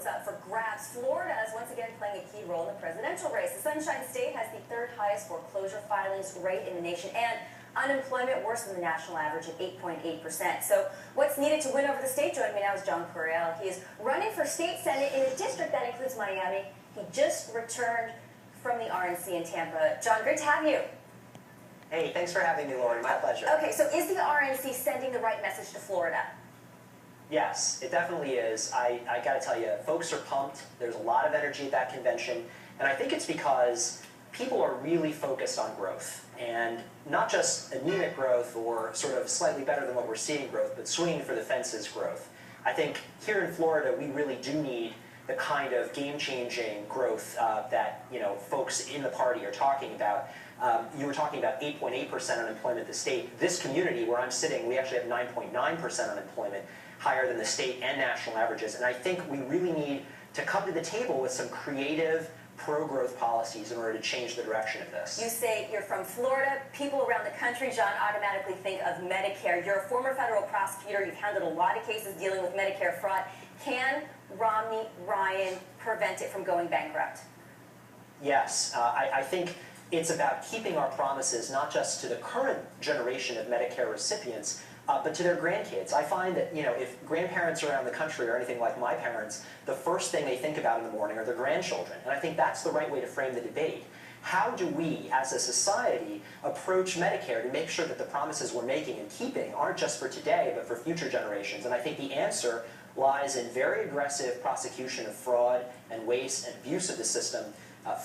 what's up for grabs. Florida is once again playing a key role in the presidential race. The Sunshine State has the third highest foreclosure filings rate in the nation and unemployment worse than the national average at 8.8%. So what's needed to win over the state? Joining me now is Couriel. He is running for state senate in a district that includes Miami. He just returned from the RNC in Tampa. John, great to have you. Hey, thanks for having me, Lauren. My pleasure. Okay, so is the RNC sending the right message to Florida? Yes, it definitely is. I got to tell you, folks are pumped. There's a lot of energy at that convention. And I think it's because people are really focused on growth. And not just anemic growth or sort of slightly better than what we're seeing growth, but swinging for the fences growth. I think here in Florida, we really do need the kind of game-changing growth that folks in the party are talking about. You were talking about 8.8% unemployment in the state. This community where I'm sitting, we actually have 9.9% unemployment, higher than the state and national averages. And I think we really need to come to the table with some creative pro-growth policies in order to change the direction of this. You say you're from Florida. People around the country, John, automatically think of Medicare. You're a former federal prosecutor. You've handled a lot of cases dealing with Medicare fraud. Can Romney, Ryan prevent it from going bankrupt? Yes. I think it's about keeping our promises not just to the current generation of Medicare recipients, but to their grandkids. I find that, if grandparents around the country are anything like my parents, the first thing they think about in the morning are their grandchildren. And I think that's the right way to frame the debate. How do we, as a society, approach Medicare to make sure that the promises we're making and keeping aren't just for today, but for future generations? And I think the answer lies in very aggressive prosecution of fraud and waste and abuse of the system.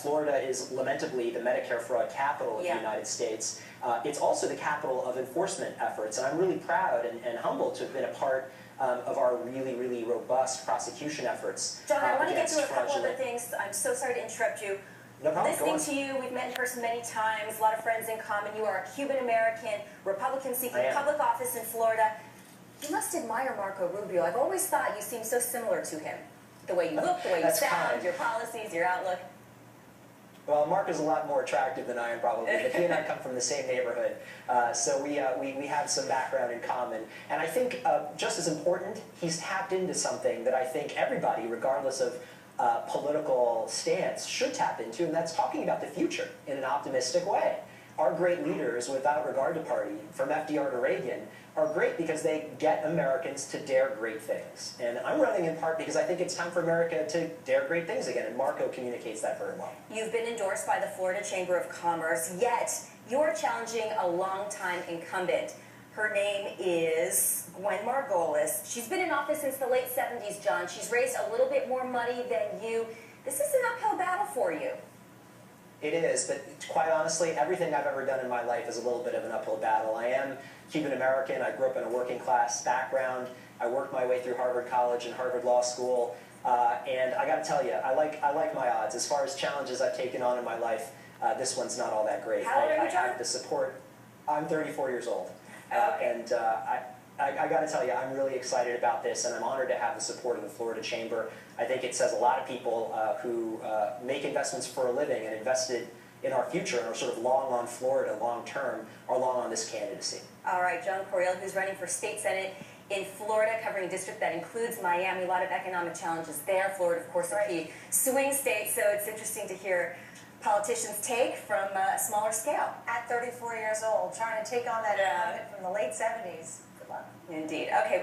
Florida is lamentably the Medicare fraud capital of the United States. It's also the capital of enforcement efforts, and I'm really proud and humbled to have been a part of our really, really robust prosecution efforts. John, I want to get to a couple other things. I'm so sorry to interrupt you. No problem. Listening to you, we've met in person many times, a lot of friends in common. You are a Cuban-American, Republican seeking public office in Florida. You must admire Marco Rubio. I've always thought you seem so similar to him. The way you look, the way you sound, your policies, your outlook. Well, Mark is a lot more attractive than I am, probably, but he and I come from the same neighborhood, so we have some background in common. And I think, just as important, he's tapped into something that I think everybody, regardless of political stance, should tap into, and that's talking about the future in an optimistic way. Our great leaders, without regard to party, from FDR to Reagan, are great because they get Americans to dare great things. And I'm running in part because I think it's time for America to dare great things again, and Marco communicates that very well. You've been endorsed by the Florida Chamber of Commerce, yet you're challenging a longtime incumbent. Her name is Gwen Margolis. She's been in office since the late 70s, John. She's raised a little bit more money than you. This is an uphill battle for you. It is, but quite honestly, everything I've ever done in my life is a little bit of an uphill battle. I am Cuban-American. I grew up in a working-class background. I worked my way through Harvard College and Harvard Law School, and I got to tell you, I like my odds. As far as challenges I've taken on in my life, this one's not all that great. How old are you, John? I have the support. I'm 34 years old, and I got to tell you, I'm really excited about this, and I'm honored to have the support of the Florida Chamber. I think it says a lot of people who make investments for a living and invested in our future and are sort of long on Florida long term are long on this candidacy. All right, John Couriel, who's running for state senate in Florida, covering a district that includes Miami. A lot of economic challenges there. Florida, of course, a key swing state, so it's interesting to hear politicians take from a smaller scale. At 34 years old, trying to take on that incumbent from the late 70s. Good luck. Indeed. Okay.